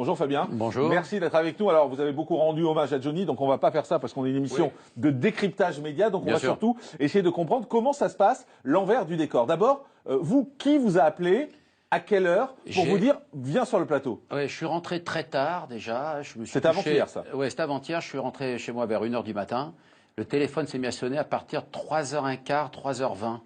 Bonjour Fabien. Bonjour. Merci d'être avec nous. Alors, vous avez beaucoup rendu hommage à Johnny, donc on va pas faire ça parce qu'on est une émission de décryptage média, donc on va surtout essayer de comprendre comment ça se passe, l'envers du décor. D'abord, vous, qui vous a appelé, à quelle heure, pour vous dire, viens sur le plateau? Oui, je suis rentré très tard déjà. C'est avant-hier, ça? Oui, c'est avant-hier. Je suis rentré chez moi vers 1h du matin. Le téléphone s'est mis à sonner à partir de 3h15, 3h20.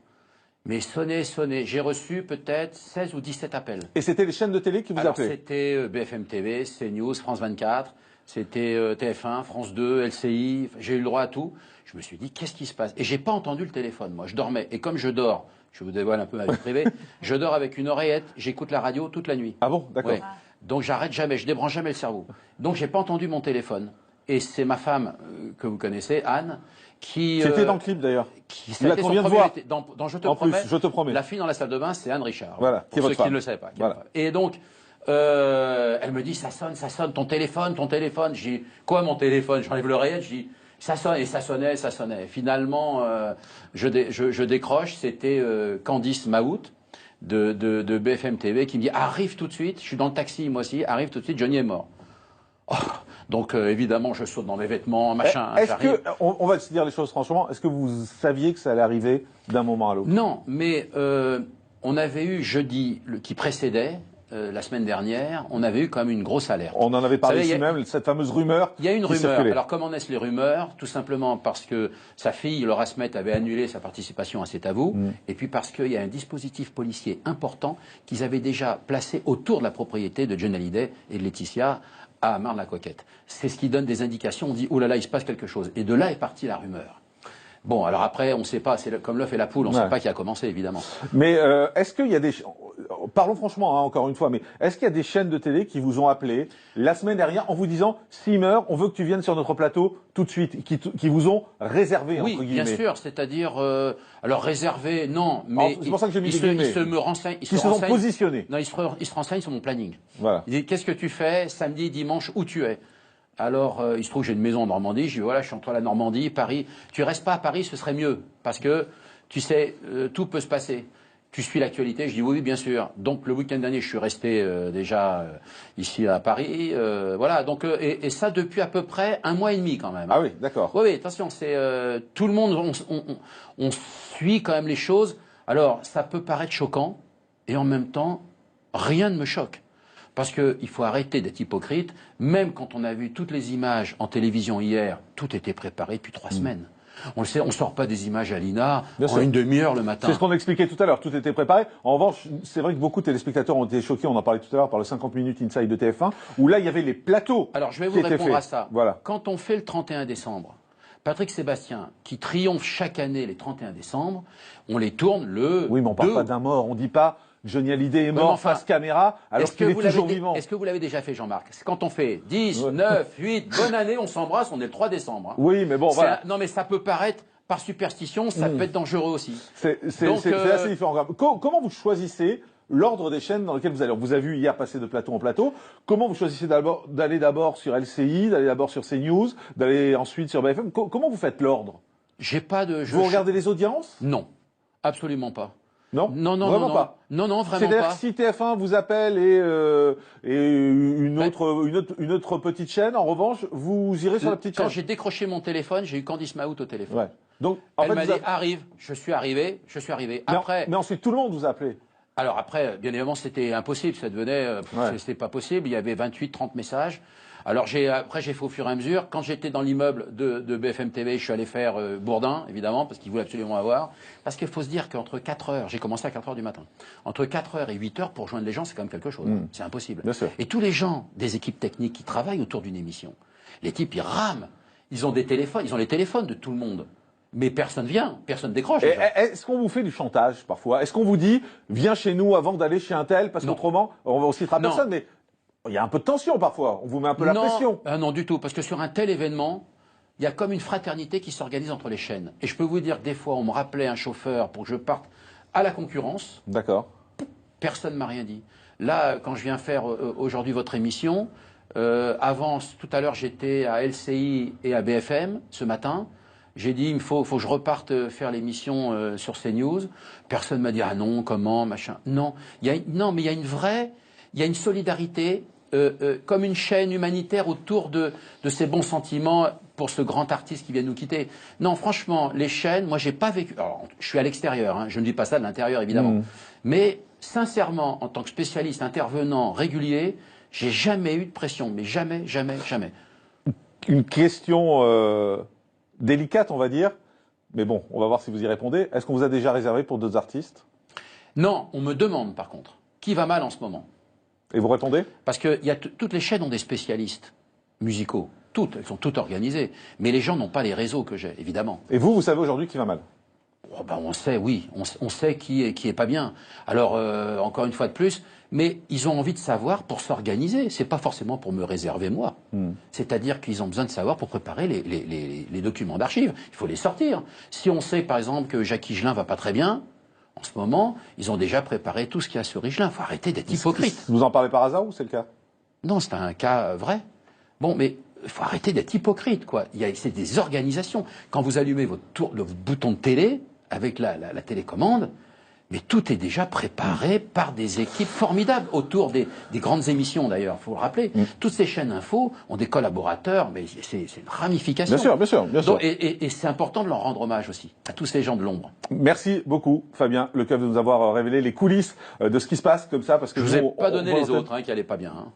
Mais sonner. J'ai reçu peut-être 16 ou 17 appels. Et c'était les chaînes de télé qui vous appelaient? C'était BFM TV, CNews, France 24, c'était TF1, France 2, LCI. J'ai eu le droit à tout. Je me suis dit, qu'est-ce qui se passe? Et j'ai pas entendu le téléphone, moi. Je dormais. Et comme je dors, je vous dévoile un peu ma vie privée, je dors avec une oreillette, j'écoute la radio toute la nuit. Ah bon? D'accord. Ouais. Donc j'arrête jamais, je débranche jamais le cerveau. Donc j'ai pas entendu mon téléphone. Et c'est ma femme, que vous connaissez, Anne, qui... C'était dans le clip d'ailleurs. Là qu'on vient de voir. Dans Je te promets. La fille dans la salle de bain, c'est Anne Richard. Voilà, pour ceux qui ne le savaient pas. Voilà. Et donc, elle me dit, ça sonne, ton téléphone. Je dis, quoi mon téléphone? J'enlève l'oreillette, je dis, ça sonne, et ça sonnait. Finalement, je décroche, c'était Candice Maout de BFM TV qui me dit, arrive tout de suite, je suis dans le taxi moi aussi, arrive tout de suite, Johnny est mort. Oh, donc évidemment, je saute dans mes vêtements, machin. Est-ce que, on va se dire les choses franchement, est-ce que vous saviez que ça allait arriver d'un moment à l'autre? Non, mais on avait eu jeudi, qui précédait, la semaine dernière, on avait eu quand même une grosse alerte. On en avait parlé ici même, cette fameuse rumeur. Il y a une rumeur. Alors comment naissent les rumeurs? Tout simplement parce que sa fille, Laura Smet, avait annulé sa participation à C'est à vous, et puis parce qu'il y a un dispositif policier important qu'ils avaient déjà placé autour de la propriété de Johnny Hallyday et de Laetitia à Marne-la-Coquette. C'est ce qui donne des indications, on dit, oh là là, il se passe quelque chose. Et de là est partie la rumeur. Bon, alors après, on ne sait pas, c'est comme l'œuf et la poule, on ne sait pas qui a commencé, évidemment. Mais est-ce qu'il y a des... Parlons franchement, hein, encore une fois, mais est-ce qu'il y a des chaînes de télé qui vous ont appelé la semaine dernière en vous disant, s'il meurt, on veut que tu viennes sur notre plateau tout de suite, qui vous ont réservé, entre guillemets? Oui, bien sûr, c'est-à-dire... alors réservé, non, mais c'est pour ça que j'ai mis ils se sont positionnés. Non, ils se renseignent sur mon planning. Voilà. Ils disent, qu'est-ce que tu fais samedi, dimanche, où tu es? Alors, il se trouve que j'ai une maison en Normandie. Je dis, voilà, je suis entre la Normandie, Paris. Tu restes pas à Paris, ce serait mieux. Parce que, tu sais, tout peut se passer. Tu suis l'actualité? Je dis, oui, bien sûr. Donc, le week-end dernier, je suis resté déjà ici à Paris. Voilà, donc, et ça depuis à peu près 1 mois et demi quand même. Ah oui, d'accord. Oui, attention, c'est tout le monde, on suit quand même les choses. Alors, ça peut paraître choquant, et en même temps, rien ne me choque. Parce qu'il faut arrêter d'être hypocrite. Même quand on a vu toutes les images en télévision hier, tout était préparé depuis 3 semaines. On le sait, on ne sort pas des images à l'INA en une demi-heure le matin. C'est ce qu'on expliquait tout à l'heure, tout était préparé. En revanche, c'est vrai que beaucoup de téléspectateurs ont été choqués, on en parlait tout à l'heure par le 50 minutes Inside de TF1, où là, il y avait les plateaux. Alors, je vais vous répondre à ça. Voilà. Quand on fait le 31 décembre, Patrick Sébastien, qui triomphe chaque année les 31 décembre, on les tourne le... Oui, mais on ne parle pas d'un mort, on ne dit pas... Johnny Hallyday est mort face caméra, alors qu'il est toujours vivant. Est-ce que vous l'avez déjà fait, Jean-Marc? C'est quand on fait 10, 9, 8, bonne année, on s'embrasse, on est le 3 décembre. Hein. Oui, mais bon, voilà. Non, mais ça peut paraître, par superstition, ça peut être dangereux aussi. C'est assez différent. Comment vous choisissez l'ordre des chaînes dans lesquelles vous allez? On vous a vu hier passer de plateau en plateau. Comment vous choisissez d'aller d'abord sur LCI, d'aller d'abord sur CNews, d'aller ensuite sur BFM? Comment vous faites l'ordre? J'ai pas de... Vous regardez les audiences? Non, absolument pas. Non, vraiment pas. Non, vraiment pas. C'est-à-dire que si TF1 vous appelle et une autre petite chaîne, en revanche, vous irez sur la petite chaîne. Quand j'ai décroché mon téléphone, j'ai eu Candice Maout au téléphone. Ouais. Donc, elle m'a dit, arrive, je suis arrivé. Mais ensuite, tout le monde vous a appelé. Alors après, bien évidemment, c'était impossible, ça devenait, c'était pas possible, il y avait 28, 30 messages. Alors après, j'ai fait au fur et à mesure. Quand j'étais dans l'immeuble de BFM TV, je suis allé faire Bourdin, évidemment, parce qu'il voulait absolument avoir. Parce qu'il faut se dire qu'entre 4 heures, j'ai commencé à 4 heures du matin. Entre 4 heures et 8 heures, pour joindre les gens, c'est quand même quelque chose. C'est impossible. Bien sûr. Et tous les gens des équipes techniques qui travaillent autour d'une émission, les types, ils rament. Ils ont des téléphones, ils ont les téléphones de tout le monde. Mais personne vient, personne décroche. Est-ce qu'on vous fait du chantage parfois? Est-ce qu'on vous dit, viens chez nous avant d'aller chez un tel, parce qu'autrement, on ne citera personne, mais il y a un peu de tension parfois, on vous met un peu la pression. Non, du tout, parce que sur un tel événement, il y a comme une fraternité qui s'organise entre les chaînes. Et je peux vous dire que des fois, on me rappelait un chauffeur pour que je parte à la concurrence. D'accord. Personne ne m'a rien dit. Là, quand je viens faire aujourd'hui votre émission, avant, tout à l'heure, j'étais à LCI et à BFM ce matin. J'ai dit, il faut que je reparte faire l'émission sur CNews. Personne m'a dit, ah non, comment, machin. Non, mais il y a une vraie, il y a une solidarité. comme une chaîne humanitaire autour de ces bons sentiments pour ce grand artiste qui vient nous quitter. Non, franchement, les chaînes, moi, j'ai pas vécu... Alors, je suis à l'extérieur, hein, je ne dis pas ça de l'intérieur, évidemment. Mais, sincèrement, en tant que spécialiste, intervenant, régulier, j'ai jamais eu de pression. Mais jamais, jamais, jamais. Une question délicate, on va dire. Mais bon, on va voir si vous y répondez. Est-ce qu'on vous a déjà réservé pour d'autres artistes? Non, on me demande, par contre, qui va mal en ce moment. Et vous répondez? Parce que toutes les chaînes ont des spécialistes musicaux. Toutes, elles sont toutes organisées. Mais les gens n'ont pas les réseaux que j'ai, évidemment. Et vous savez aujourd'hui qui va mal? Oh ben on sait, oui. On sait qui est pas bien. Alors, encore une fois de plus, mais ils ont envie de savoir pour s'organiser. C'est pas forcément pour me réserver moi. C'est-à-dire qu'ils ont besoin de savoir pour préparer les documents d'archives. Il faut les sortir. Si on sait, par exemple, que Jacques Higelin va pas très bien, en ce moment, ils ont déjà préparé tout ce qu'il y a sur Higelin. Il faut arrêter d'être hypocrite. Vous en parlez par hasard ou c'est le cas? Non, c'est un cas vrai. Bon, mais il faut arrêter d'être hypocrite, quoi. C'est des organisations. Quand vous allumez le bouton de télé, avec la télécommande, mais tout est déjà préparé par des équipes formidables autour des grandes émissions, d'ailleurs, il faut le rappeler. Toutes ces chaînes info ont des collaborateurs, mais c'est une ramification. Bien sûr, bien sûr, bien sûr. Donc, et c'est important de leur rendre hommage aussi, à tous ces gens de l'ombre. Merci beaucoup, Fabien Lecoeuvre, de nous avoir révélé les coulisses de ce qui se passe comme ça. Parce que je vous ai pas donné les autres qui n'allaient pas bien. Hein.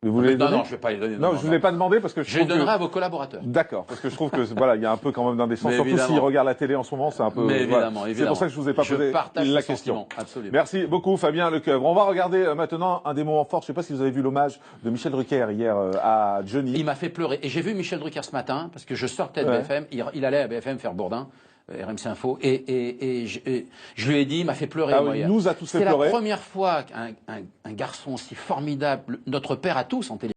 Vous voulez non, je ne vais pas les donner. Non, je ne vous l'ai pas demandé parce que je les donnerai à vos collaborateurs. D'accord, parce que je trouve que voilà, il y a un peu quand même d'indécence. Surtout s'ils regardent la télé en ce moment, c'est un peu. Mais évidemment, voilà. C'est pour ça que je vous ai pas posé la question. Absolument. Merci beaucoup, Fabien Lecoeuvre. On va regarder maintenant un des moments forts. Je ne sais pas si vous avez vu l'hommage de Michel Drucker hier à Johnny. Il m'a fait pleurer. Et j'ai vu Michel Drucker ce matin parce que je sortais de BFM. Il allait à BFM faire Bourdin. RMC Info, et je lui ai dit, il m'a fait pleurer. Il nous a tous fait pleurer. C'est la première fois qu'un garçon si formidable, notre père à tous en télé.